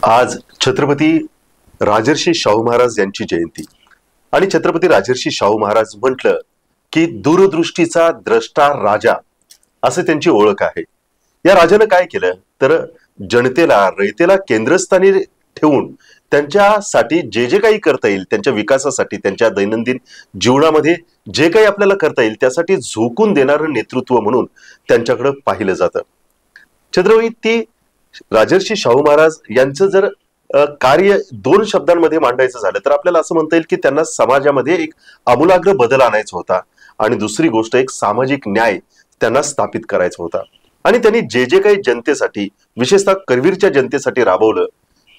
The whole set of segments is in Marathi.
आज छत्रपती राजर्षी शाहू महाराज यांची जयंती आणि छत्रपती राजर्षी शाहू महाराज म्हटलं की दूरदृष्टीचा द्रष्टा राजा असं त्यांची ओळख आहे। या राजानं काय केलं तर जनतेला रयतेला केंद्रस्थानी ठेवून त्यांच्यासाठी जे जे काही करता येईल त्यांच्या विकासासाठी त्यांच्या दैनंदिन जीवनामध्ये जे काही आपल्याला करता येईल त्यासाठी झोकून देणारं नेतृत्व म्हणून त्यांच्याकडे पाहिलं जातं। छत्रपती राजर्षी शाहू महाराज यांचं जर कार्य दोन शब्दांमध्ये मांडायचं झालं तर आपल्याला असं म्हणता येईल की त्यांना समाजामध्ये एक आमूलाग्र बदल आणायचा होता आणि दुसरी गोष्ट एक सामाजिक न्याय त्यांना स्थापित करायचा होता। आणि त्यांनी जे जे काही जनतेसाठी विशेषतः करवीरच्या जनतेसाठी राबवलं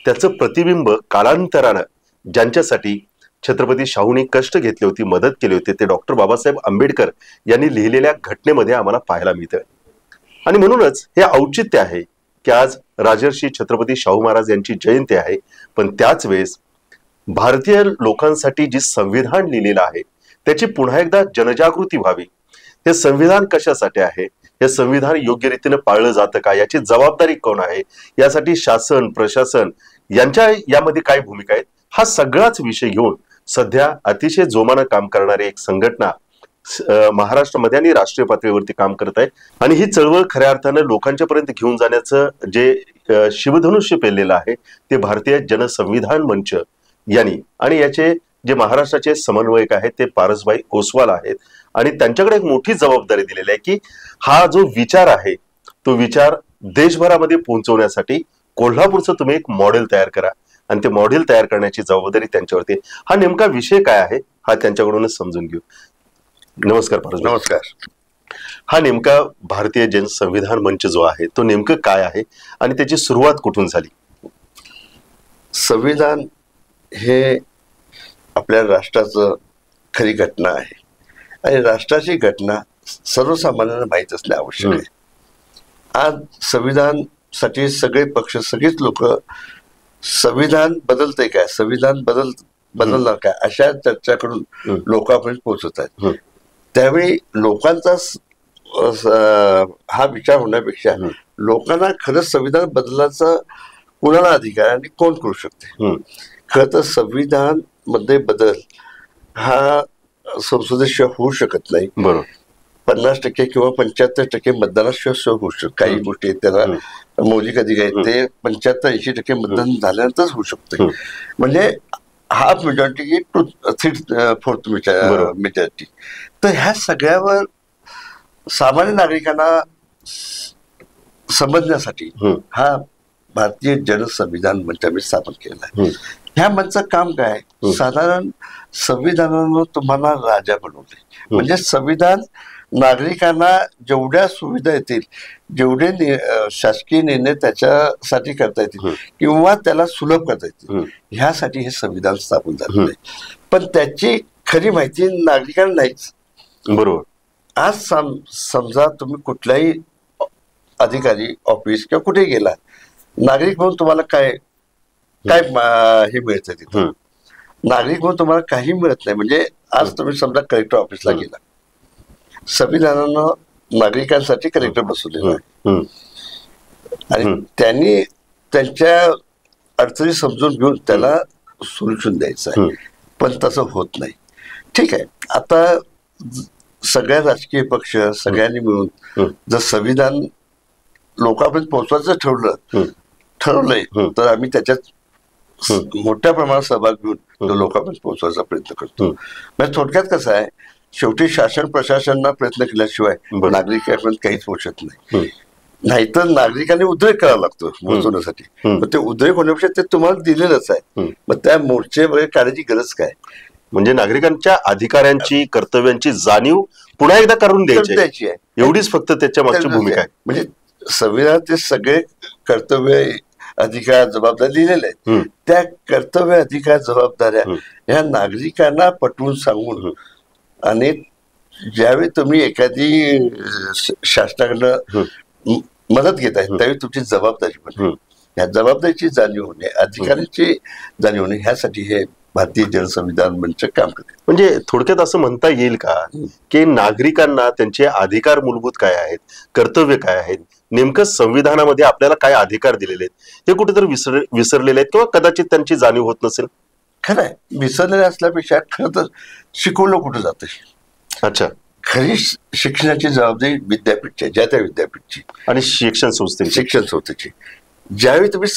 त्याचं प्रतिबिंब कालांतरानं ज्यांच्यासाठी छत्रपती शाहूंनी कष्ट घेतले होते मदत केली होती ते डॉक्टर बाबासाहेब आंबेडकर यांनी लिहिलेल्या घटनेमध्ये आम्हाला पाहायला मिळतं। आणि म्हणूनच हे औचित्य आहे की आज राजर्षी छत्रपती शाहू महाराज यांची जयंती आहे, पण त्याच वेळेस भारतीय लोकांसाठी जी संविधान लिहिलेलं आहे त्याची पुन्हा एकदा जनजागृती व्हावी। हे संविधान कशासाठी आहे, हे संविधान योग्य रीतीने पाळलं जातं का, याची जबाबदारी कोण आहे, यासाठी शासन प्रशासन यांच्या यामध्ये काय भूमिका आहे, हा सगळाच विषय घेऊन सध्या अतिशय जोमानं काम करणारी एक संघटना महाराष्ट्रामध्ये आणि राष्ट्रीय पातळीवरती काम करत आहे। आणि ही चळवळ खऱ्या अर्थानं लोकांच्या पर्यंत घेऊन जाण्याचं जे शिवधनुष्य पेललेलं आहे ते भारतीय जनसंविधान मंच यांनी आणि याचे जे महाराष्ट्राचे समन्वयक आहेत ते पारसभाई ओसवाल आहेत आणि त्यांच्याकडे एक मोठी जबाबदारी दिलेली आहे की हा जो विचार आहे तो विचार देशभरामध्ये पोहोचवण्यासाठी कोल्हापूरचं तुम्ही एक मॉडेल तयार करा आणि ते मॉडेल तयार करण्याची जबाबदारी त्यांच्यावरती। हा नेमका विषय काय आहे हा त्यांच्याकडूनच समजून घेऊ। नमस्कार पारस। नमस्कार। हा नेमका भारतीय जन संविधान मंच जो आहे तो नेमकं काय आहे आणि त्याची सुरुवात कुठून झाली? संविधान हे आपल्या राष्ट्राचं खरी घटना आहे आणि राष्ट्राची घटना सर्वसामान्यांना माहीत असणे आवश्यक आहे। आज संविधान साठी सगळे पक्ष सगळेच लोक संविधान बदलते काय, संविधान बदलणार काय अशा चर्चाकडून लोकांपर्यंत पोहोचत आहेत। त्यावेळी लोकांचा हा विचार होण्यापेक्षा लोकांना खरंच संविधान बदलाचा कुणाला अधिकार आणि कोण करू शकते। खरं तर संविधान मध्ये बदल हा संसदेशिवाय होऊ शकत नाही। बरोबर 50% किंवा 75% मतदानाशिवाय होऊ शकत। काही गोष्टी आहेत त्याला मौलिक अधिकार आहेत ते 75-80% मतदान झाल्यानंतरच होऊ शकते। म्हणजे हाफ मेजॉरिटी की 3/4 मेजॉरिटी। तर ह्या सगळ्यावर सामान्य नागरिकांना समजण्यासाठी हा भारतीय जन संविधान मंच आम्ही स्थापन केला आहे। ह्या मंचाचं काम काय, साधारण संविधानानं तुम्हाला राजा बनवले म्हणजे संविधान नागरिकांना जेवढ्या सुविधा येतील जेवढे शासकीय निर्णय त्याच्यासाठी करता येतील किंवा त्याला सुलभ करता येतील ह्यासाठी हे संविधान स्थापन झालेलं आहे। पण त्याची खरी माहिती नागरिकांना नाहीच। बरोबर। आज समजा तुम्ही कुठल्याही अधिकारी ऑफिस किंवा कुठे गेला नागरिक म्हणून तुम्हाला काय काय हे मिळतं तिथं, नागरिक म्हणून तुम्हाला काही मिळत नाही। म्हणजे आज तुम्ही समजा कलेक्टर ऑफिसला गेला, संविधानानं नागरिकांसाठी कलेक्टर बसवलेला आहे आणि त्यांनी त्यांच्या अडचणी समजून घेऊन त्याला सोल्युशन द्यायचं आहे, पण तसं होत नाही। ठीक आहे, आता सगळ्या राजकीय पक्ष सगळ्यांनी मिळून जर संविधान लोकांपर्यंत पोहोचवायचं ठरवलंय तर आम्ही त्याच्यात मोठ्या प्रमाणात सहभाग घेऊन तो लोकांपर्यंत पोहोचवायचा प्रयत्न करतो। म्हणजे थोडक्यात कसं आहे, शेवटी शासन प्रशासनानं प्रयत्न केल्याशिवाय नागरिकांपर्यंत काहीच पोहोचत नाही। नाहीतर नागरिकांनी उद्रेक करावा लागतो पोहोचवण्यासाठी, मग ते उद्रेक होण्यापेक्षा ते तुम्हाला दिलेलंच आहे, मग त्या मोर्चे वगैरे काढायची गरज काय। म्हणजे नागरिकांच्या अधिकारांची कर्तव्यांची जाणीव पुन्हा एकदा करून द्यायची आहे, एवढीच फक्त त्याच्या मागची भूमिका आहे। म्हणजे संविधानात सगळे कर्तव्य अधिकार जबाबदारी लिहिलेले आहेत, त्या कर्तव्य अधिकार जबाबदाऱ्या ह्या नागरिकांना पटवून सांगून आणि ज्यावेळी तुम्ही एखादी शासनाकडनं मदत घेत आहे त्यावेळी तुमची जबाबदारी पण ह्या जबाबदारीची जाणीव होणे, अधिकारांची जाणीव होणे ह्यासाठी हे भारतीय जन संविधान मंच काम करते। म्हणजे थोडक्यात असं म्हणता येईल का की नागरिकांना त्यांचे अधिकार मूलभूत काय आहेत, कर्तव्य काय आहेत, नेमकं संविधानामध्ये आपल्याला काय अधिकार दिलेले आहेत हे कुठेतरी विसरलेले आहेत किंवा कदाचित त्यांची जाणीव होत नसेल. खरं आहे, विसरलेलं असल्यापेक्षा खरं तर शिकवलं कुठं जातं. अच्छा. खरी शिक्षणाची जबाबदारी विद्यापीठची, ज्या त्या विद्यापीठची आणि शिक्षण संस्थेची. ज्यावेळी तुम्ही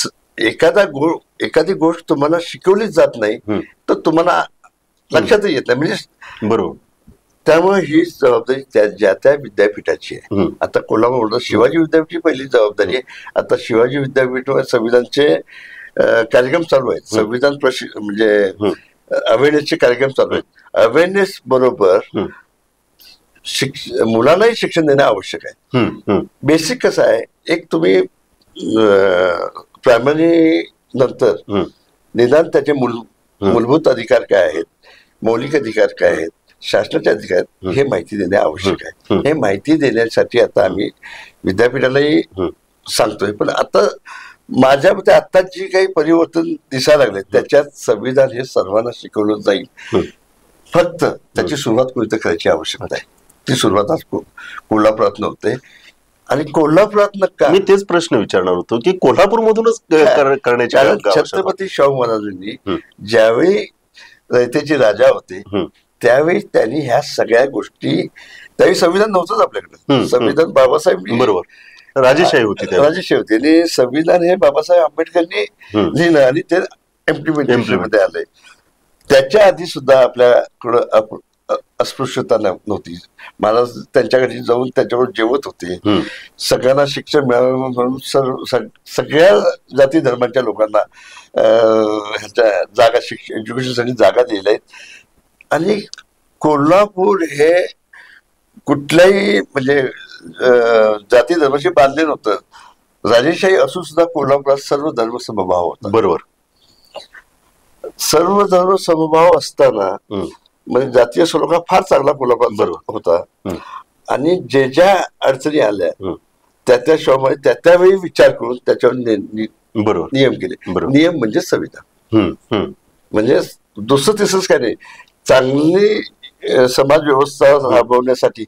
एखादी गोष्ट तुम्हाला शिकवलीच जात नाही तर तुम्हाला लक्षातच येत नाही. म्हणजे बरोबर. त्यामुळे ही जबाबदारी ज्या त्या विद्यापीठाची आहे. आता कोल्हापूर शिवाजी विद्यापीठाची पहिली जबाबदारी आहे. आता शिवाजी विद्यापीठावर संविधानचे कार्यक्रम चालू आहेत. संविधान म्हणजे अवेअरनेसचे कार्यक्रम चालू आहेत. अवेअरनेस बरोबर मुलांनाही शिक्षण देणं आवश्यक आहे. बेसिक कसं आहे, एक तुम्ही प्रायमरी नंतर निदान त्याचे मूलभूत अधिकार काय आहेत, मौलिक अधिकार काय आहेत, शासनाचे अधिकार हे माहिती देणे आवश्यक आहे. हे माहिती देण्यासाठी आता आम्ही विद्यापीठालाही सांगतोय. पण आता माझ्या मते आता जी काही परिवर्तन दिसायला लागले त्याच्यात संविधान हे सर्वांना शिकवलं जाईल. फक्त त्याची सुरुवात कुठे करायची आवश्यकता आहे. ती सुरुवात आज कोल्हापुरात नव्हते. आणि कोल्हापुरात का, मी तेच प्रश्न विचारणार होतो की कोल्हापूर मधूनच करण्याची. छत्रपती शाहू महाराजांनी ज्यावेळी रयतेचे राजा होते त्यावेळी त्यांनी ह्या सगळ्या गोष्टी, त्यावेळी संविधान नव्हतंच आपल्याकडे. संविधान बाबासाहेब बरोबर राजेशाही होती आणि संविधान हे बाबासाहेब आंबेडकरांनी लिहिलं आणि ते इम्प्लिमेंटेशन मध्ये आलंय. त्याच्या आधी सुद्धा आपल्याकडं अस्पृश्यता नव्हती. महाराज त्यांच्याकडे जाऊन त्याच्यावर जेवत होते. सगळ्यांना शिक्षण मिळावं म्हणून सगळ्या जाती धर्मांच्या लोकांना ह्याच्या जागा एज्युकेशनसाठी जागा दिलेल्या आहेत. आणि कोल्हापूर हे कुठल्याही म्हणजे जाती धर्माशी बांधले नव्हतं. राजेशाही असून सुद्धा कोल्हापुरात सर्व धर्म समभाव होता. बरोबर. सर्व धर्म समभाव असताना म्हणजे जातीय सलोखा फार चांगला कोल्हापुरात होता. आणि जे ज्या अडचणी आल्या त्या त्यावेळी विचार करून त्याच्यावर नियम केले. नियम म्हणजे संविधान. म्हणजे दुसरं तिसरंच काय नाही. चांगली समाज व्यवस्था राबवण्यासाठी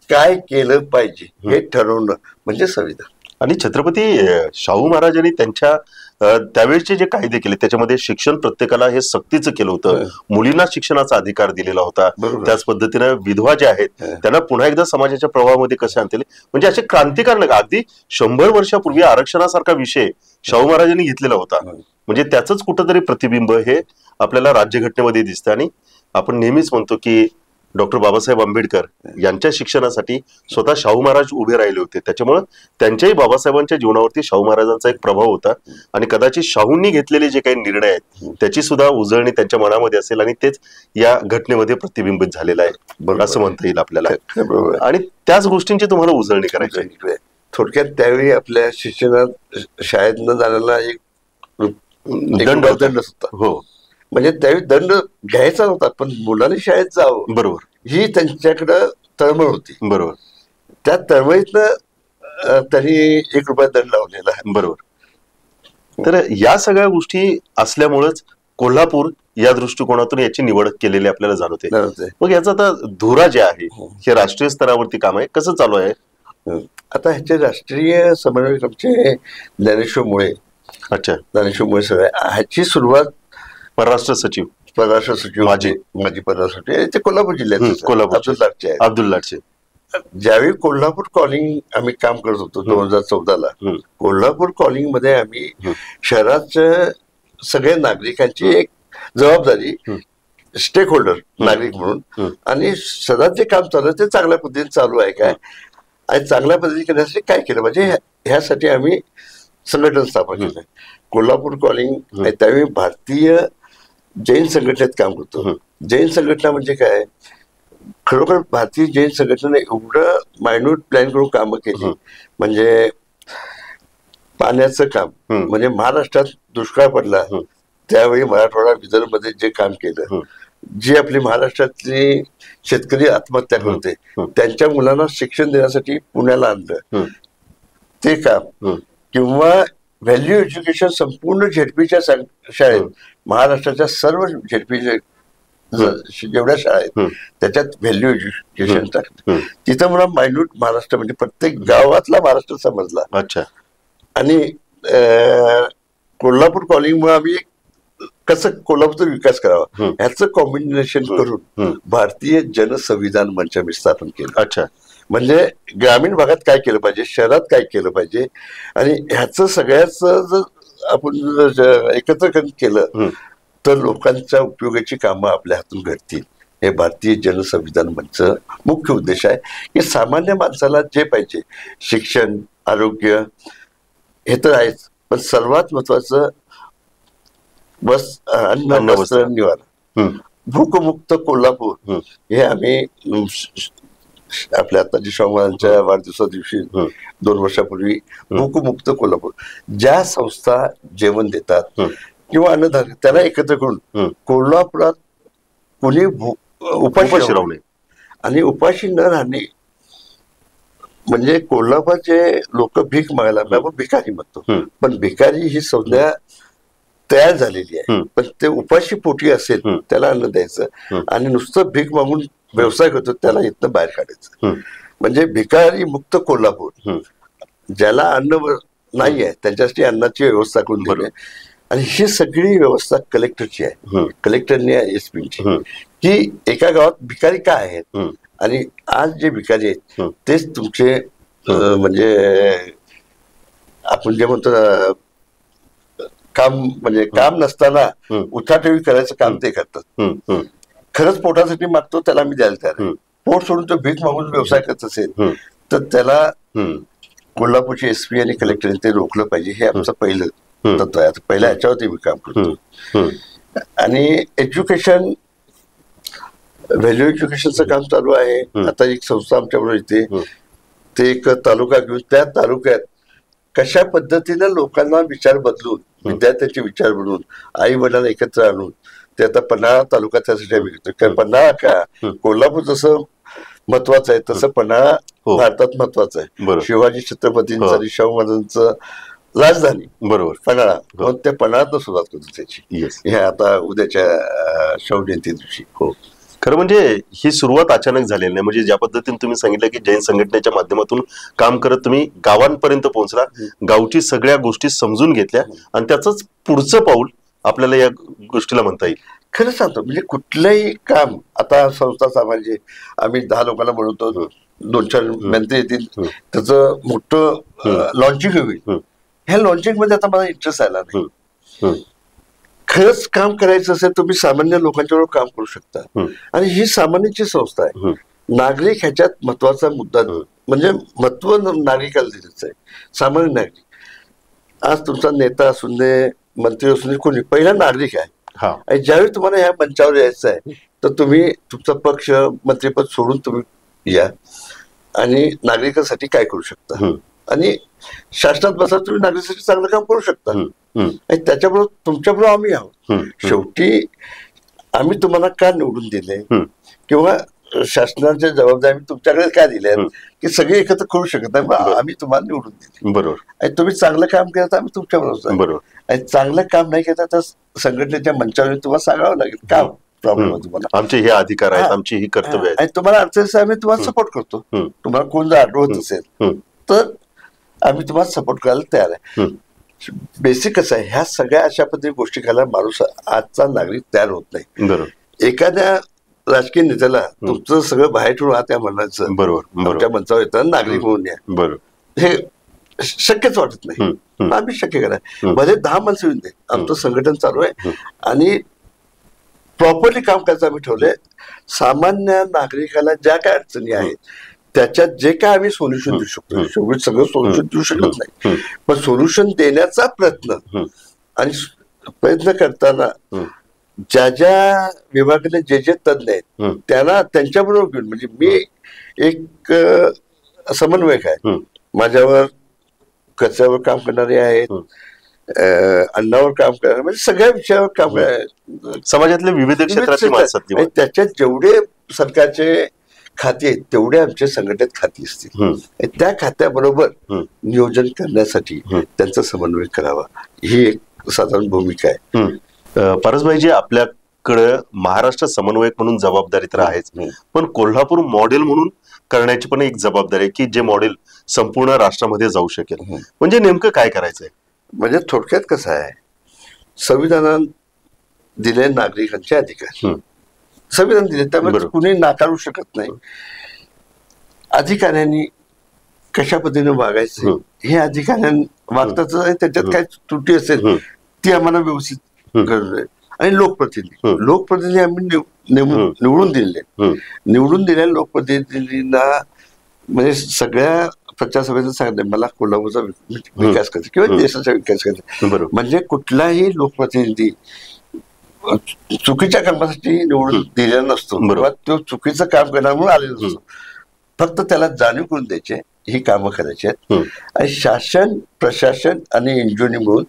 काय केलं पाहिजे हे ठरवणं म्हणजे संविधान. आणि छत्रपती शाहू महाराजांनी त्यांच्या त्यावेळेचे जे कायदे केले त्याच्यामध्ये शिक्षण प्रत्येकाला हे सक्तीचं केलं होतं. मुलींना शिक्षणाचा अधिकार दिलेला होता. त्याच पद्धतीने विधवा ज्या आहेत त्यांना पुन्हा एकदा समाजाच्या प्रवाहामध्ये कसे आणतील, म्हणजे असे क्रांतिकारक अगदी 100 वर्षापूर्वी आरक्षणासारखा विषय शाहू महाराजांनी घेतलेला होता. म्हणजे त्याच कुठंतरी प्रतिबिंब हे आपल्याला राज्यघटनेमध्ये दिसतं. आणि आपण नेहमीच म्हणतो की डॉक्टर बाबासाहेब आंबेडकर यांच्या शिक्षणासाठी स्वतः शाहू महाराज उभे राहिले होते. त्याच्यामुळे त्यांच्याही बाबासाहेबांच्या जीवनावरती शाहू महाराजांचा एक प्रभाव होता. आणि कदाचित शाहूंनी घेतलेले जे काही निर्णय आहेत त्याची सुद्धा उजळणी त्यांच्या मनामध्ये असेल आणि तेच या घटनेमध्ये प्रतिबिंबित झालेलं आहे असं म्हणता येईल आपल्याला. आणि त्याच गोष्टींची तुम्हाला उजळणी करायची आहे. थोडक्यात त्यावेळी आपल्या शिक्षणात शाळेत न जाण्याला एक दंड होता. हो, म्हणजे त्यावेळी दंड घ्यायचा नव्हता पण मुलांनी शाळेत जावं बरोबर ही त्यांच्याकडं तळमळ होती. बरोबर. त्या तळमळीतनं त्यांनी 1 रुपया दंड लावलेला आहे. बरोबर. तर या सगळ्या गोष्टी असल्यामुळेच कोल्हापूर या दृष्टिकोनातून याची निवड केलेली आपल्याला जाणवते. मग याचा आता धुरा जे आहे हे राष्ट्रीय स्तरावरती काम आहे कसं चालू आहे? आता ह्याचे राष्ट्रीय समन्वयक आमचे ज्ञानेश्वर मुळे. अच्छा. ज्ञानेश्वर मुळे सर ह्याची सुरुवात परराष्ट्र सचिव माजी परराष्ट्र सचिव ते कोल्हापूर जिल्ह्यात अब्दुल लाटचे. ज्यावेळी कोल्हापूर कॉलिंग आम्ही काम करत होतो 2014ला कोल्हापूर कॉलिंग मध्ये आम्ही शहराच्या सगळ्या नागरिकांची एक जबाबदारी स्टेक होल्डर नागरिक म्हणून आणि शहरात जे काम चालू आहे ते चांगल्या पद्धतीने चालू आहे काय आणि चांगल्या पद्धतीने करण्यासाठी काय केलं म्हणजे ह्यासाठी आम्ही संघटन स्थापन केलं. कोल्हापूर कॉलिंग त्यावेळी भारतीय जैन संघटनेत काम करतो. जैन संघटना म्हणजे काय, खरोखर भारतीय जैन संघटनेने एवढं मायन्यूट प्लॅन करून कामं केली. म्हणजे पाण्याचं काम म्हणजे महाराष्ट्रात दुष्काळ पडला त्यावेळी मराठवाडा विदर्भमध्ये जे काम केलं, जी आपली महाराष्ट्रातली शेतकरी आत्महत्या करते त्यांच्या मुलांना शिक्षण देण्यासाठी पुण्याला आणलं ते काम, किंवा व्हॅल्यू एज्युकेशन संपूर्ण झेडपीच्या शाळेत महाराष्ट्राच्या सर्व झेडपीच्या जेवढ्या शाळा आहेत त्याच्यात व्हॅल्यू एज्युकेशन टाकलं. तिथं मला मायन्यूट महाराष्ट्र म्हणजे प्रत्येक गावातला महाराष्ट्र समजला. अच्छा. आणि कोल्हापूर कॉलिंगमुळे आम्ही कसं कोल्हापूरचा विकास करावा ह्याचं कॉम्बिनेशन करून भारतीय जनसंविधान मंच आम्ही स्थापन केलं. अच्छा. म्हणजे ग्रामीण भागात काय केलं पाहिजे, शहरात काय केलं पाहिजे, आणि ह्याचं सगळ्याच जर आपण एकत्र केलं तर लोकांच्या उपयोगाची कामं आपल्या हातून घडतील. हे भारतीय जनसंविधान मंच मुख्य उद्देश आहे की सामान्य माणसाला जे पाहिजे शिक्षण, आरोग्य हे तर आहेच, पण सर्वात महत्वाचं बस अन्न, वस्त्र, निवारा. भूकमुक्त कोल्हापूर हे आम्ही आपल्या आताजी शाहूमहाराजांच्या वाढदिवसा दिवशी 2 वर्षापूर्वी भूकमुक्त कोल्हापूर ज्या संस्था जेवण देतात किंवा अन्नधान्य त्याला एकत्र करून कोल्हापुरात कोणी उपाशी राहू नये आणि उपाशी न राहणे. म्हणजे कोल्हापूरचे लोक भीक मागायला आपण भिकारी म्हणतो, पण भिकारी ही संज्ञा तयार झालेली आहे. पण ते उपाशी पोटी असेल त्याला अन्न द्यायचं आणि नुसतं भीक मागून व्यवसाय करतो त्याला इथनं बाहेर काढायचं. म्हणजे भिकारी मुक्त कोल्हापूर. ज्याला अन्न नाही आहे त्यांच्यासाठी अन्नाची व्यवस्था करून दिली. आणि ही सगळी व्यवस्था कलेक्टरची आहे, कलेक्टरने एसपीची, की एका गावात भिकारी काय आहेत आणि आज जे भिकारी आहेत तेच तुमचे म्हणजे आपण जे म्हणतो काम, म्हणजे काम नसताना उठाठेवी करायचं काम ते करतात. खरंच पोटासाठी मागतो त्याला आम्ही द्यायला तयार आहे. पोट सोडून तो भीक मागून व्यवसाय करत असेल तर त्याला कोल्हापूरचे एसपी आणि कलेक्टरने ते रोखलं पाहिजे. हे आमचं पहिलं तत्व आहे. पहिल्या ह्याच्यावरती मी काम करतो. आणि एज्युकेशन, व्हॅल्यू एज्युकेशनचं काम चालू आहे. आता एक संस्था आमच्याबरोबर येते, ते एक तालुका घेऊन त्या तालुक्यात कशा पद्धतीनं लोकांना विचार बदलून, विद्यार्थ्यांचे विचार बनवून, आई वडिलांना एकत्र आणून ते आता पन्हाळा तालुका त्यासाठी आम्ही घेतो. कारण पन्हाळा का कोल्हापूर जसं महत्वाचं आहे तसं पन्हाळा भारतात महत्वाचं आहे. शिवाजी छत्रपतींचं आणि शाहू महाराजांचं राजधानी बरोबर पन्हाळा, म्हणून त्या पन्हाळ्यातनं सुरुवात करतो त्याची. हे आता उद्याच्या शाहू जयंती दिवशी. हो, खरं म्हणजे ही सुरुवात अचानक झालेली नाही. म्हणजे ज्या पद्धतीने तुम्ही सांगितलं की जैन संघटनेच्या माध्यमातून काम करत तुम्ही गावांपर्यंत पोहोचला, गावची सगळ्या गोष्टी समजून घेतल्या आणि त्याच पुढचं पाऊल आपल्याला या गोष्टीला म्हणता येईल. खरं सांगतो, म्हणजे कुठलंही काम आता संस्था सामाजिक आम्ही 10 लोकांना बोलवतो, 2-4 मंत्री येतील, त्याचं मोठं लॉन्चिंग होईल. ह्या लॉन्चिंग मध्ये आता मला इंटरेस्ट आला नाही. खरंच काम करायचं असेल तुम्ही सामान्य लोकांच्या बरोबर काम करू शकता. आणि ही सामान्यांची संस्था आहे. नागरिक ह्याच्यात महत्वाचा मुद्दा, म्हणजे महत्व नागरिकाला दिलेलं आहे. सामान्य नागरिक, आज तुमचा नेता असून दे, मंत्री असून दे, कोणी पहिला नागरिक आहे. आणि ज्यावेळी तुम्हाला ह्या मंचावर यायचं आहे तर तुम्ही तुमचा पक्ष, मंत्रीपद सोडून तुम्ही या आणि नागरिकांसाठी काय करू शकता. आणि शासनात बसा, तुम्ही नागरिकांसाठी चांगलं काम करू शकता. आणि त्याच्याबरोबर तुमच्याबरोबर आम्ही आहोत. शेवटी आम्ही तुम्हाला का निवडून दिले किंवा शासनाच्या जबाबदारी तुमच्याकडे काय दिल्या की सगळे एकत्र करू शकत नाही, आम्ही तुम्हाला निवडून दिले. बरोबर. आणि तुम्ही चांगलं काम केलं तर आम्ही तुमच्याबरोबर. बरोबर. आणि चांगलं काम नाही केलं तर संघटनेच्या मंचावर तुम्हाला सांगावं लागेल का प्रॉब्लेम आहे तुम्हाला, आमचे हे अधिकार आहेत, आमची ही कर्तव्य आहेत. आणि तुम्हाला अडचण आम्ही तुम्हाला सपोर्ट करतो. तुम्हाला कोण जर आठवत असेल तर आम्ही तुम्हाला सपोर्ट करायला तयार आहे. बेसिक कसं आहे, ह्या सगळ्या अशा पद्धती गोष्टी करायला माणूस आजचा नागरिक तयार होत नाही. बरोबर. एखाद्या राजकीय नेत्याला तुमचं सगळं बाहेर ठेवून त्या म्हणायचं बरोबर आमच्या मंचावर येताना नागरिक म्हणून या, बरोबर, हे शक्यच वाटत नाही. आम्ही शक्य करा भले 10 माणसं येऊन दे, आमचं संघटन चालू आहे आणि प्रॉपरली काम करायचं आम्ही ठेवलंय. सामान्य नागरिकाला ज्या काय अडचणी आहेत त्याच्यात जे काय आम्ही सोल्युशन देऊ शकतो, शेवटी सगळं सोल्युशन देऊ शकत नाही, पण सोल्युशन देण्याचा प्रयत्न आणि प्रयत्न करताना ज्या ज्या विभागाने जे तज्ञ आहेत त्यांना त्यांच्याबरोबर घेऊन, म्हणजे मी एक समन्वयक आहे, माझ्यावर कचऱ्यावर काम करणारे आहेत, अन्नावर काम करणारे, म्हणजे सगळ्या विषयावर काम समाजातल्या विविध क्षेत्रातली माणसं. त्याच्यात जेवढे सरकारचे खाते आहेत तेवढे आमच्या संघटनेत खाती असतील. त्या खात्याबरोबर नियोजन करण्यासाठी त्यांचा समन्वय करावा, ही एक साधारण भूमिका आहे. पारसभाईजी, आपल्या एकीकडे महाराष्ट्र समन्वयक म्हणून जबाबदारी तर आहेच, पण कोल्हापूर मॉडेल म्हणून करण्याची पण एक जबाबदारी आहे की जे मॉडेल संपूर्ण राष्ट्रामध्ये जाऊ शकेल. म्हणजे नेमकं काय करायचंय? म्हणजे थोडक्यात कसं आहे, संविधानात दिले नागरिकांचे अधिकार, संविधान दिले त्यामुळे कुणी नाकारू शकत नाही. अधिकाऱ्यांनी कशा पद्धतीने वागायचं हे अधिकाऱ्यांनी वागताच आहे, त्याच्यात काय त्रुटी असेल ती आम्हाला व्यवस्थित गरज आहे. आणि लोकप्रतिनिधी आम्ही निवडून दिलेल्या लोकप्रतिनिधींना म्हणजे सगळ्या प्रचारसभेचं सांगितलं मला कोल्हापूरचा विकास करायचा किंवा देशाचा विकास करायचा. म्हणजे कुठलाही लोकप्रतिनिधी चुकीच्या कामासाठी निवडून दिलेला नसतो किंवा तो चुकीचं काम करण्यामुळे आलेला नसतो. फक्त त्याला जाणीव करून द्यायचे ही कामं करायची आहेत आणि शासन प्रशासन आणि एनजीओनी मिळून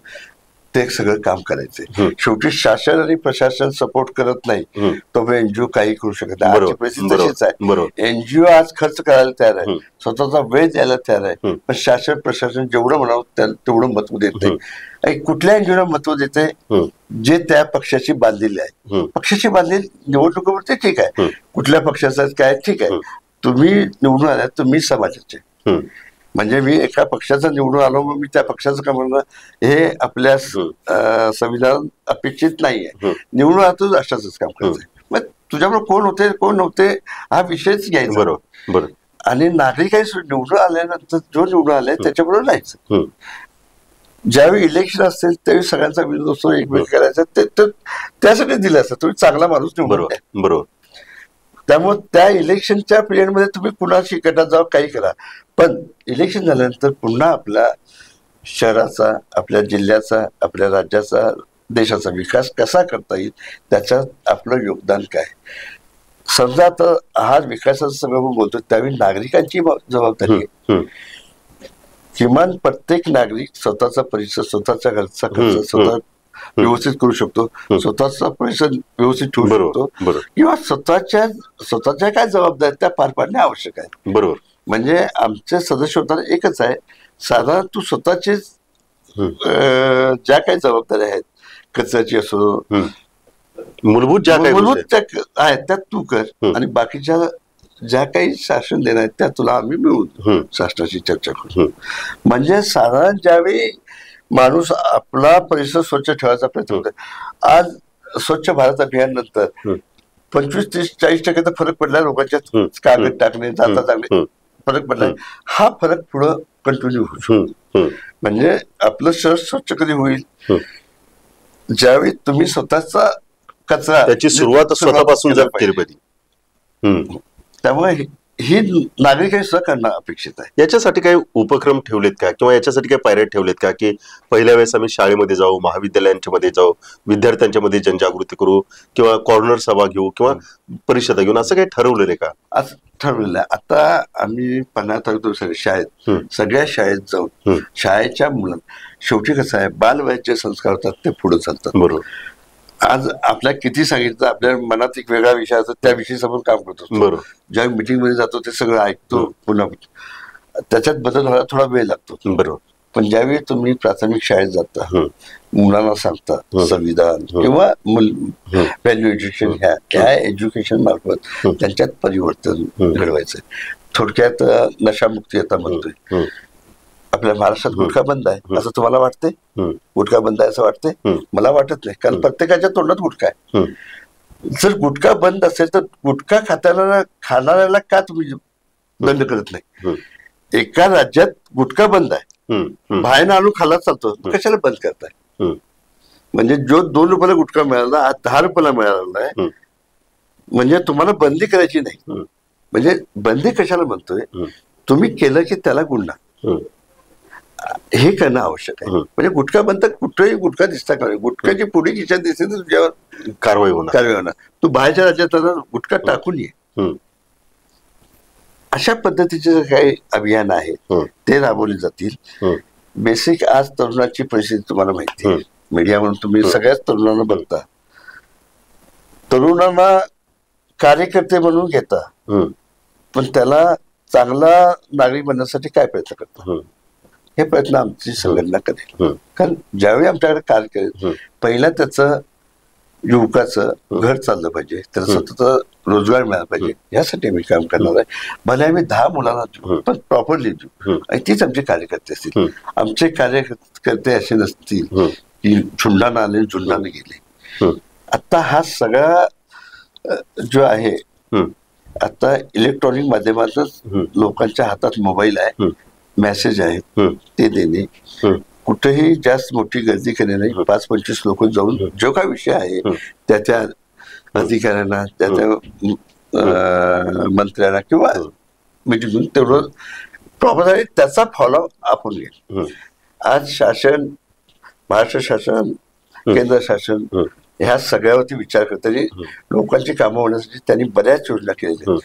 ते सगळं काम करायचंय. शेवटी शासन आणि प्रशासन सपोर्ट करत नाही तो एनजीओ काही करू शकत नाही. आजची परिस्थिती तशीच आहे. एनजीओ आज खर्च करायला तयार आहे, स्वतःचा वेळ द्यायला तयार आहे, पण शासन प्रशासन जेवढं म्हणावं तेवढं महत्व देत नाही. आणि कुठल्या एनजीओला महत्व देते जे त्या पक्षाची बांधलेली आहे. पक्षाची बांधलेली निवडणुकीवरती ठीक आहे, कुठल्या पक्षाचं काय ठीक आहे, तुम्ही निवडून आल्या तुम्ही समाजाचे. म्हणजे मी एका पक्षाचा निवडून आलो मग मी त्या पक्षाचं काम करणार हे आपल्या संविधान अपेक्षित नाहीये. निवडून आला तर राष्ट्राचंच काम करायचंय. मग तुझ्याबरोबर कोण होते कोण नव्हते हा विषयच घ्यायचा. बरोबर. आणि नागरिकांनी निवडून आल्यानंतर जो निवडून आलाय त्याच्याबरोबर जायचं. ज्यावेळी इलेक्शन असेल त्यावेळी सगळ्यांचा विरोध असतो, एकमेक करायचा, त्यासाठी दिलं असतं तुम्ही चांगला माणूस निवडून. बरोबर. त्यामुळे त्या इलेक्शनच्या पिरियडमध्ये तुम्ही कुणाशी गटात जावं काही करा, पण इलेक्शन झाल्यानंतर पुन्हा आपल्या शहराचा आपल्या जिल्ह्याचा आपल्या राज्याचा देशाचा विकास कसा करता येईल त्याच्यात आपलं योगदान काय. समजा आता हा विकासाचं सगळं आपण बोलतो त्यावेळी नागरिकांची जबाबदारी आहे. किमान प्रत्येक नागरिक स्वतःचा परिसर स्वतःच्या घरचा खर्च स्वतः व्यवस्थित करू शकतो, स्वतःचा परिसर व्यवस्थित ठेवू शकतो किंवा स्वतःच्या काय जबाबदाऱ्या त्या पार पाडणे आवश्यक आहे. बरोबर. म्हणजे आमचे सदस्य होताना एकच आहे, साधारण तू स्वतःचे ज्या काही जबाबदाऱ्या आहेत कचऱ्याची असो मूलभूत ज्या आहेत त्या तू कर आणि बाकीच्या ज्या काही शासन देणार आहेत त्या तुला आम्ही मिळवून शासनाशी चर्चा करू. म्हणजे साधारण ज्यावेळी माणूस आपला परिसर स्वच्छ ठेवायचा प्रयत्न करतो. आज स्वच्छ भारत अभियान नंतर 25-30-40% तर फरक पडला लोकांच्या कागद टाकणे जाता टाकणे फरक पडलाय. हा फरक पुढं कंटिन्यू होऊ शकतो. म्हणजे आपलं शहर स्वच्छ कधी होईल ज्यावेळी तुम्ही स्वतःचा कचरा त्याची सुरुवात स्वतःपासून केली पाहिजे. त्यामुळे ही नागरिकांनी सुद्धा करणं अपेक्षित आहे. याच्यासाठी काही उपक्रम ठेवलेत का किंवा याच्यासाठी काही पायऱ्या ठेवलेत का की पहिल्या वेळेस आम्ही शाळेमध्ये जाऊ, महाविद्यालयांच्या मध्ये जाऊ, विद्यार्थ्यांच्या मध्ये जनजागृती करू किंवा कॉर्नर सभा घेऊ किंवा परिषदा घेऊन असं काही ठरवलेलं आहे का? आज ठरवलेलं आहे. आता आम्ही 50 तारखेला शाळेत सगळ्या शाळेत जाऊन शाळेच्या मुलांना शेवटी कसं आहे बालवयाचे संस्कार होतात ते पुढे चालतात. बरोबर. आज आपल्या किती सांगितलं आपल्या मनात एक वेगळा विषय असतो त्याविषयी आपण काम करतो. बरोबर. ज्या मीटिंग मध्ये जातो ते सगळं ऐकतो पुन्हा त्याच्यात बदल व्हायला थोडा वेळ लागतो. बरोबर. पण ज्यावेळी तुम्ही प्राथमिक शाळेत जाता मुलांना सांगता संविधान किंवा व्हॅल्यू एज्युकेशन ह्या एज्युकेशन मार्फत त्यांच्यात परिवर्तन घडवायचं. थोडक्यात नशामुक्ती आता म्हणतोय. आपल्या महाराष्ट्रात गुटखा बंद आहे असं तुम्हाला वाटतंय? गुटखा बंद आहे असं वाटतंय? मला वाटत नाही, कारण प्रत्येकाच्या तोंडात गुटखा आहे. जर गुटखा बंद असेल तर गुटखा खाणाऱ्याला का तुम्ही बंद करत नाही? एका राज्यात गुटखा बंद आहे, बाहेर आणून खाला चालतो, कशाला बंद करताय? म्हणजे जो 2 रुपयाला गुटखा मिळाला आज 10 रुपयाला मिळाला आहे. म्हणजे तुम्हाला बंदी करायची नाही. म्हणजे बंदी कशाला म्हणतोय? तुम्ही केलं की त्याला गुन्हा हे करणं आवश्यक आहे. म्हणजे गुटखा बंद कुठेही गुटखा दिसता का गुटखाची पुढे खिशात दिसते तर तुझ्यावर कारवाई होणार. तू बाहेरच्या राज्यात गुटखा टाकून ये. अशा पद्धतीचे काही अभियान आहे ते राबवले जातील. बेसिक आज तरुणाची परिस्थिती तुम्हाला माहिती आहे, मीडियावरून तुम्ही सगळ्याच तरुणांना बघता. तरुणांना कार्यकर्ते म्हणून घेता पण त्याला चांगला नागरिक बनण्यासाठी काय प्रयत्न करता? हे प्रयत्न आमची संघटना करेल. कारण ज्यावेळी आमच्याकडे कार्य करेल पहिला त्याचं युवकाचं घर चाललं पाहिजे, त्याला सतत रोजगार मिळाला पाहिजे, यासाठी आम्ही काम करणार आहे. भले आम्ही 10 मुलांना देऊ, पण प्रॉपरली देऊ, आणि तीच आमचे कार्यकर्ते असतील. आमचे कार्यकर्ते असे नसतील की झुंडाने आले झुंडाने गेले. आता हा सगळा जो आहे, आता इलेक्ट्रॉनिक माध्यमातच लोकांच्या हातात मोबाईल आहे, मेसेज आहे, ते देणे, कुठेही जास्त मोठी गर्दी केली नाही, 5-25 लोक जाऊन जो काय विषय आहे त्या त्या अधिकाऱ्यांना, त्या त्या मंत्र्यांना किंवा मीटिंग तेवढं प्रॉपर आहे, त्याचा फॉलो आपण घेऊ. आज शासन, महाराष्ट्र शासन, केंद्र शासन ह्या सगळ्यावरती विचार करताना लोकांची कामं होण्यासाठी त्यांनी बऱ्याच योजना केलेल्या,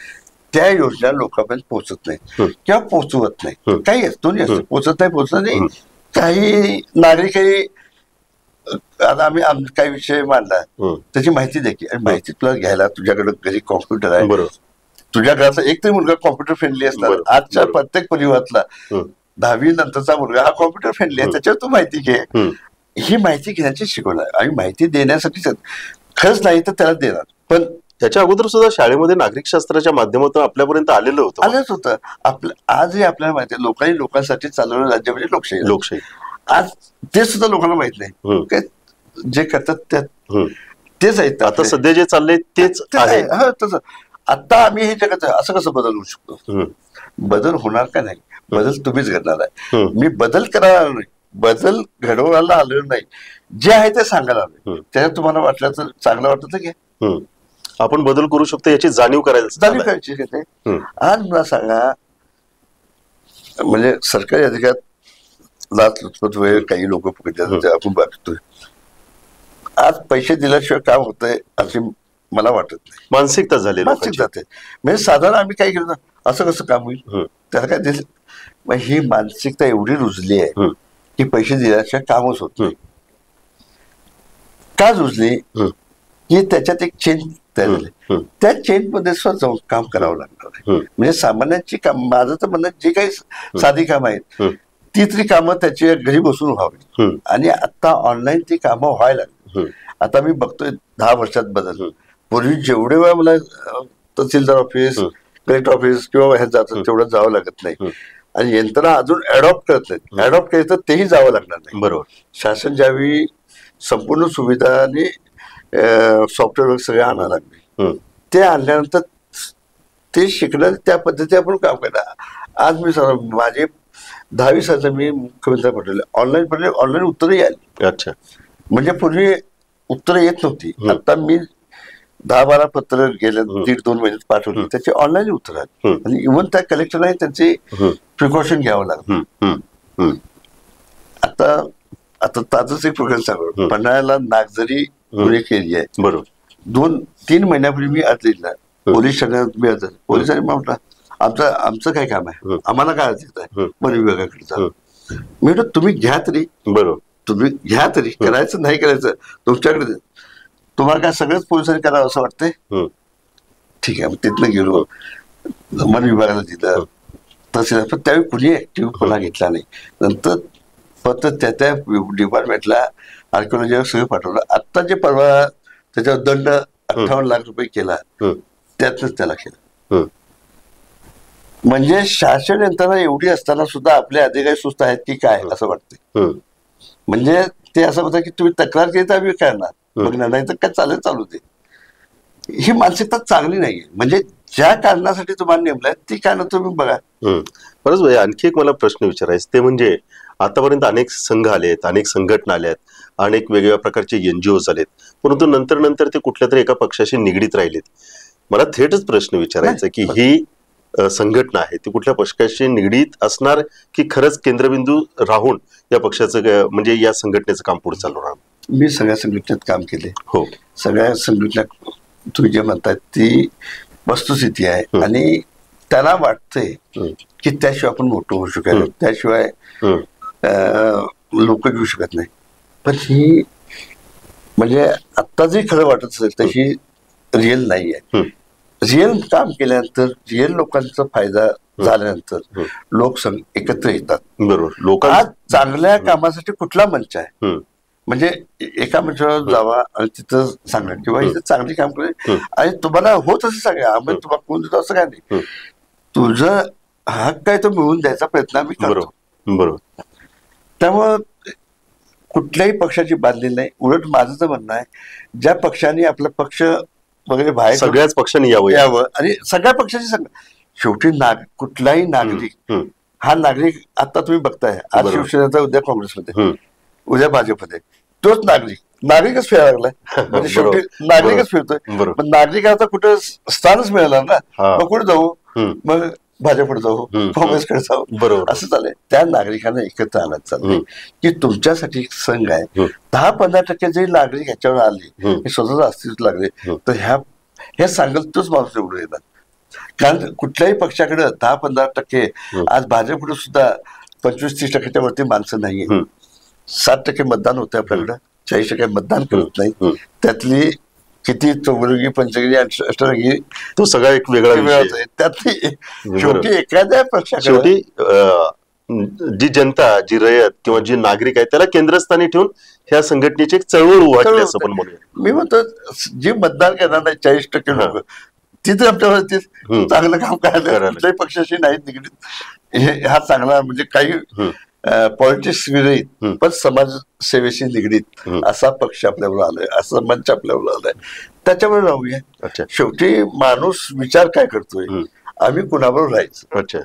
त्या योजना लोकांपर्यंत पोहोचत नाही किंवा पोहोचवत नाही. काही दोन्ही असतं, पोहोचत नाही. काही नागरिकही, आता आम्ही काही विषय मांडला, त्याची माहिती द्यायची, आणि माहिती तुला घ्यायला तुझ्याकडे घरी कॉम्प्युटर आहे, तुझ्या घराचा एक तरी मुलगा कॉम्प्युटर फ्रेंडली असणार. आजच्या प्रत्येक परिवारातला 10वी नंतरचा मुलगा हा कॉम्प्युटर फ्रेंडली आहे, त्याच्यावर तू माहिती घे. ही माहिती घेण्याची शिकवणार, आणि माहिती देण्यासाठी खरंच नाही तर त्याला देणार. पण त्याच्या अगोदर सुद्धा शाळेमध्ये नागरिक शास्त्राच्या माध्यमातून आपल्यापर्यंत आलेलं होतं. आजही आपल्याला माहिती आहे, लोकांनी लोकांसाठी चालवलं राज्य म्हणजे लोकशाही. आज ते सुद्धा लोकांना माहित नाही, जे करतात त्यात तेच आहेत. आता सध्या जे चाललंय तेच आहे. तसं आता आम्ही हे जगात असं कसं बदल होऊ शकतो? बदल होणार का नाही? बदल तुम्हीच घडणार आहे. मी बदल करायला आलो नाही, बदल घडवायला आलेलो नाही, जे आहे ते सांगायला आलोय. त्याच्यात तुम्हाला वाटलं तर चांगलं वाटतं की आपण बदल करू शकतो याची जाणीव करायची. आज मला सांगा, म्हणजे सरकारी अधिकारात लाचलुचपत वगैरे काही लोक आपण बघतोय. आज पैसे दिल्याशिवाय काम होतंय असे मला वाटत नाही. मानसिकता झाली, मानसिकता. म्हणजे साधारण आम्ही काय केलं, असं कसं काम होईल, त्याला काय दिलं. मग ही मानसिकता एवढी रुजली आहे की पैसे दिल्याशिवाय कामच होत नाही. का रुजली? की त्याच्यात एक चेन तयार झाली, त्या चेन मध्ये जाऊन काम करावं लागणार आहे. म्हणजे सामान्यांची काम, माझं तर म्हणणं, जे काही साधी कामं आहेत ती तरी कामं त्याची घरी बसून व्हावी, आणि आता ऑनलाईन ती कामं व्हायला लागली. आता मी बघतोय 10 वर्षात बदल. पूर्वी जेवढे वेळा मला तहसीलदार ऑफिस, कलेक्टर ऑफिस किंवा ह्यात जातं तेवढं जावं लागत नाही, आणि यंत्रणा अजून अडॉप्ट करत नाहीत. अडॉप्ट केलं तर तेही जावं लागणार नाही. बरोबर. शासन ज्यावेळी संपूर्ण सुविधा आणि सॉफ्टवेअर सगळे आणायला लागले, ते आणल्यानंतर ते शिकणं, त्या पद्धती आपण काम करणार. आज मी माझे 10वी साली मी मुख्यमंत्री पटवले, ऑनलाईन उत्तरही आली. अच्छा. म्हणजे पूर्वी उत्तरं येत नव्हती, आता मी 10-12 पत्र गेल्या 1.5-2 महिन्यात पाठवली, त्याचे ऑनलाईन उत्तर आले. आणि इव्हन त्या कलेक्टरलाही त्यांचे प्रिकॉशन घ्यावं लागलं. आता ताजच एक प्रकार सांगतो, पन्हाळ्याला नागझरी एक एरिया आहे. बरोबर. 2-3 महिन्यापूर्वी मी अर्ज दिला पोलीस ठाण्यात. मी अर्ज, पोलिसांनी म्हटलं आमचं काय काम आहे, आम्हाला काय अर्ज आहे वन विभागाकडे जा. मी म्हटलं तुम्ही घ्या तरी. बरोबर. तुम्ही घ्या तरी, करायचं नाही करायचं तुमच्याकडे, तुम्हाला काय सगळंच पोलिसांनी करावं असं वाटतंय? ठीक आहे. मग तिथनं गेलो, वन विभागाला दिलं, तहसील. पण त्यावेळी कुणी ऍक्टिव्हपणा घेतला नाही. नंतर फक्त त्या डिपार्टमेंटला आर्किओलॉजीवर सगळं पाठवलं. आता जे परवा त्याच्यावर दंड 58 लाख रुपये केला, त्यातच त्याला केलं. म्हणजे शासन यंत्रणा एवढी असताना सुद्धा आपले अधिकारी सुस्त आहेत की काय असं वाटतंय. म्हणजे ते असं होतं की तुम्ही तक्रार केली तर आम्ही करणार, बघणार नाही तर काय चालू दे. ही मानसिकता चांगली नाहीये. म्हणजे ज्या कारणासाठी तुम्हाला नेमलंय ती कारण तुम्ही बघा. बरंच भाई, आणखी एक मला प्रश्न विचारायचा, ते म्हणजे आतापर्यंत अनेक संघ आलेत, अनेक संघटना आल्यात, अनेक वेगवेगळ्या प्रकारचे NGO आलेत, परंतु नंतर ते कुठल्या तरी एका पक्षाशी निगडीत राहिलेत. मला थेटच प्रश्न विचारायचा की ही संघटना आहे ती कुठल्या पक्षाशी निगडीत असणार की खरंच केंद्रबिंदू राहून या पक्षाचं, म्हणजे या संघटनेचं काम पुढे चालू राहणार? मी सगळ्या संघटनेत काम केले. हो. सगळ्या संघटना तुम्ही जे म्हणताय ती वस्तुस्थिती आहे, आणि त्याला वाटतंय की त्याशिवाय आपण मोठं होऊ शकत, त्याशिवाय लोक घेऊ शकत नाही. पण ही म्हणजे आता जे खरं वाटत असेल तशी रिअल नाही आहे. रिअल काम केल्यानंतर, रिअल लोकांचा फायदा झाल्यानंतर लोक एकत्र येतात. बरोबर. आज चांगल्या कामासाठी कुठला मंच आहे? म्हणजे एका मंचावर जावा आणि तिथं सांगा किंवा इथं चांगली काम करेल आणि तुम्हाला होत असं सांगा, आम्ही तुम्हाला कोण देतो असं काय नाही, तुझं हक्क काय तो मिळवून द्यायचा प्रयत्न आम्ही करतो. बरोबर. त्यामुळं कुठल्याही पक्षाची बांधलेली नाही. उलट माझं तर म्हणणं आहे, ज्या पक्षाने आपला पक्ष वगैरे बाहेर सगळ्याच पक्षांनी यावं आणि सगळ्या पक्षाची शेवटी कुठलाही नागरिक हा नागरिक, आता तुम्ही बघताय आज शिवसेनेचा, उद्या काँग्रेसमध्ये, उद्या भाजपमध्ये, तोच नागरिकच फिरायला लागलाय. म्हणजे शेवटी नागरिकच फिरतोय. पण नागरिकाचा कुठं स्थानच मिळालं ना, मग कुठे जाऊ, मग भाजपकडे जाऊ, काँग्रेसकडे जाऊ, बरोबर असं चाललंय. त्या नागरिकांना एकत्र आणायचं चाललंय की तुमच्यासाठी एक संघ आहे. 10-15% जरी नागरिक ह्याच्यावर आले, हे स्वतःच अस्तित्व लागले, तर ह्या सांगल तोच माणूस निवडून येणार. कारण कुठल्याही पक्षाकडे 10-15%, आज भाजपकडे सुद्धा 25-30% वरती माणसं नाहीये. 7% मतदान होतं आपल्याकडं, 40% मतदान करत नाही. त्यातली किती चौरंगी, पंचरंगी, अष्टरंगी, तो सगळा एक वेगळा विषय. त्यातली शेवटी एखाद्या पक्षाकडे शेवटी जी जनता, जी रयत किंवा जी नागरिक आहे त्याला केंद्रस्थानी ठेवून ह्या संघटनेची एक चळवळ उभारली असं पण म्हणूया. मी म्हणतो जी मतदान करणार नाही 40% लोक, तिथे आपल्यावरती चांगलं काम करायला कुठल्याही पक्षाशी नाही निगडीत, हा चांगला म्हणजे काही पॉलिटिक्स विरहित पण समाज सेवेशी निगडीत असा पक्ष आपल्यावर आलाय, असा मंच आपल्यावर आलाय, त्याच्यावर राहूया. शेवटी माणूस विचार काय करतोय, आम्ही कुणाबरोबर राहायचं. अच्छा,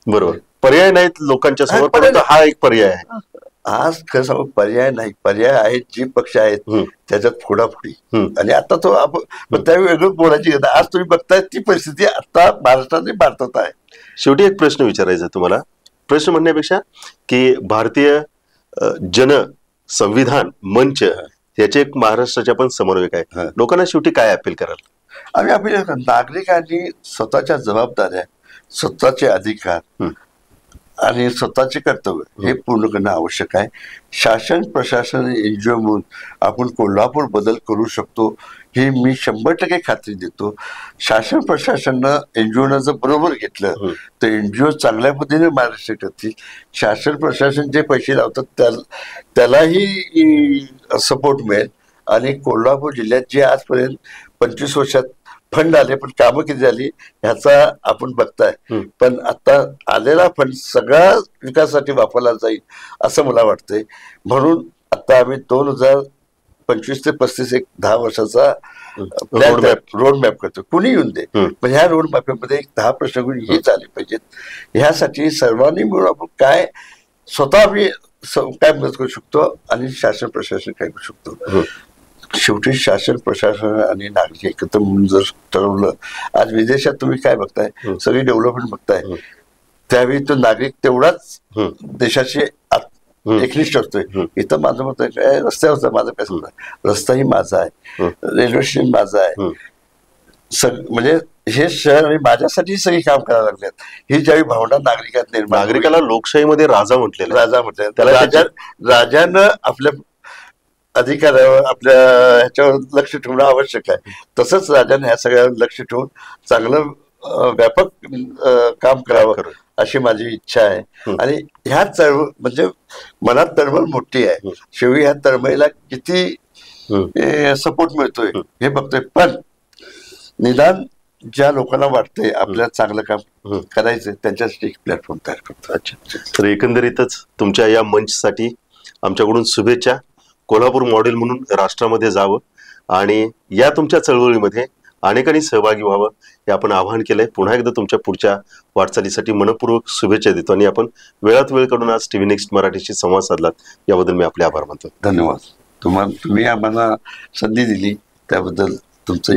बरोबर. पर्याय नाहीत लोकांच्या समोर, परंतु हा एक पर्याय आहे. आज खरं सांगू, पर्याय नाही, पर्याय आहेत जी पक्ष आहेत त्याच्यात फोडाफोडी. आणि आता तो आपण त्यावेळी वेगळं बोलायची गरज. आज तुम्ही बघताय ती परिस्थिती आता महाराष्ट्रात आणि भारतात आहे. शेवटी एक प्रश्न विचारायचा तुम्हाला, प्रश्न म्हणण्यापेक्षा की भारतीय जन संविधान मंच याचे एक महाराष्ट्राच्या पण समन्वयक आहे, लोकांना शेवटी काय अपील कराल? आम्ही अपील, नागरिकांनी स्वतःच्या जबाबदाऱ्या, स्वतःचे अधिकार आणि स्वतःचे कर्तव्य हे पूर्ण करणं आवश्यक आहे. शासन प्रशासन एनजीओ म्हणून आपण कोल्हापूर बदल करू शकतो हे मी 100% खात्री देतो. शासन प्रशासनानं एनजीओनं जर बरोबर घेतलं तर एनजीओ चांगल्या पद्धतीने महाराष्ट्र करतील. शासन प्रशासन जे पैसे लावतात त्यालाही सपोर्ट मिळेल. आणि कोल्हापूर जिल्ह्यात जे आजपर्यंत 25 वर्षात फंड आले पण कामं किती झाली ह्याचा आपण बघताय. पण आता आलेला फंड सगळ्या विकासासाठी वापरला जाईल असं मला वाटतंय. म्हणून आता आम्ही 2025 ते 35 एक 10 वर्षाचा रोड मॅप करतो. कुणी येऊन दे, पण ह्या रोड मॅपमध्ये एक 10 प्रश्न हे झाले पाहिजेत. ह्यासाठी सर्वांनी मिळून आपण काय स्वतः आम्ही काय मदत करू शकतो आणि शासन प्रशासन काय करू शकतो. शेवटी शासन प्रशासन आणि नागरिक एकत्र म्हणून जर ठरवलं, आज विदेशात तुम्ही काय बघताय, सगळी डेव्हलपमेंट बघताय, त्यावेळी तो नागरिक तेवढाच देशाशी एकनिष्ठ असतोय. इथं माझं मत आहे काय, रस्त्यावरचा माझा पैसा, रस्ताही माझा आहे, रेल्वे स्टेशन माझं आहे, म्हणजे हे शहर आणि माझ्यासाठी सगळी काम करायला लागल्यात. ही ज्यावेळी भावना नागरिकात निर्माण, नागरिकाला लोकशाहीमध्ये राजा म्हटलेलं, त्याला राजानं आपल्या अधिकारावर, आपल्या ह्याच्यावर लक्ष ठेवणं आवश्यक आहे. तसंच राजाने ह्या सगळ्यावर लक्ष ठेवून चांगलं व्यापक काम करावं अशी माझी इच्छा आहे. आणि ह्या चळवळ म्हणजे मनात तळमळ मोठी आहे. शेवटी ह्या तळमळीला किती सपोर्ट मिळतोय हे बघतोय. पण निदान ज्या लोकांना वाटतंय आपल्याला चांगलं काम करायचं त्यांच्यासाठी एक प्लॅटफॉर्म तयार करतो. अच्छा, तर एकंदरीतच तुमच्या या मंचसाठी आमच्याकडून शुभेच्छा. कोल्हापूर मॉडेल म्हणून राष्ट्रामध्ये जावं आणि या तुमच्या चळवळीमध्ये अनेकांनी सहभागी व्हावं हे आपण आवाहन केलंय. पुन्हा एकदा तुमच्या पुढच्या वाटचालीसाठी मनपूर्वक शुभेच्छा देतो आणि आपण वेळात वेळ काढून आज टीव्ही नेक्स्ट मराठीशी संवाद साधलात याबद्दल मी आपले आभार मानतो. धन्यवाद. तुम्ही आम्हाला संधी दिली त्याबद्दल तुमचं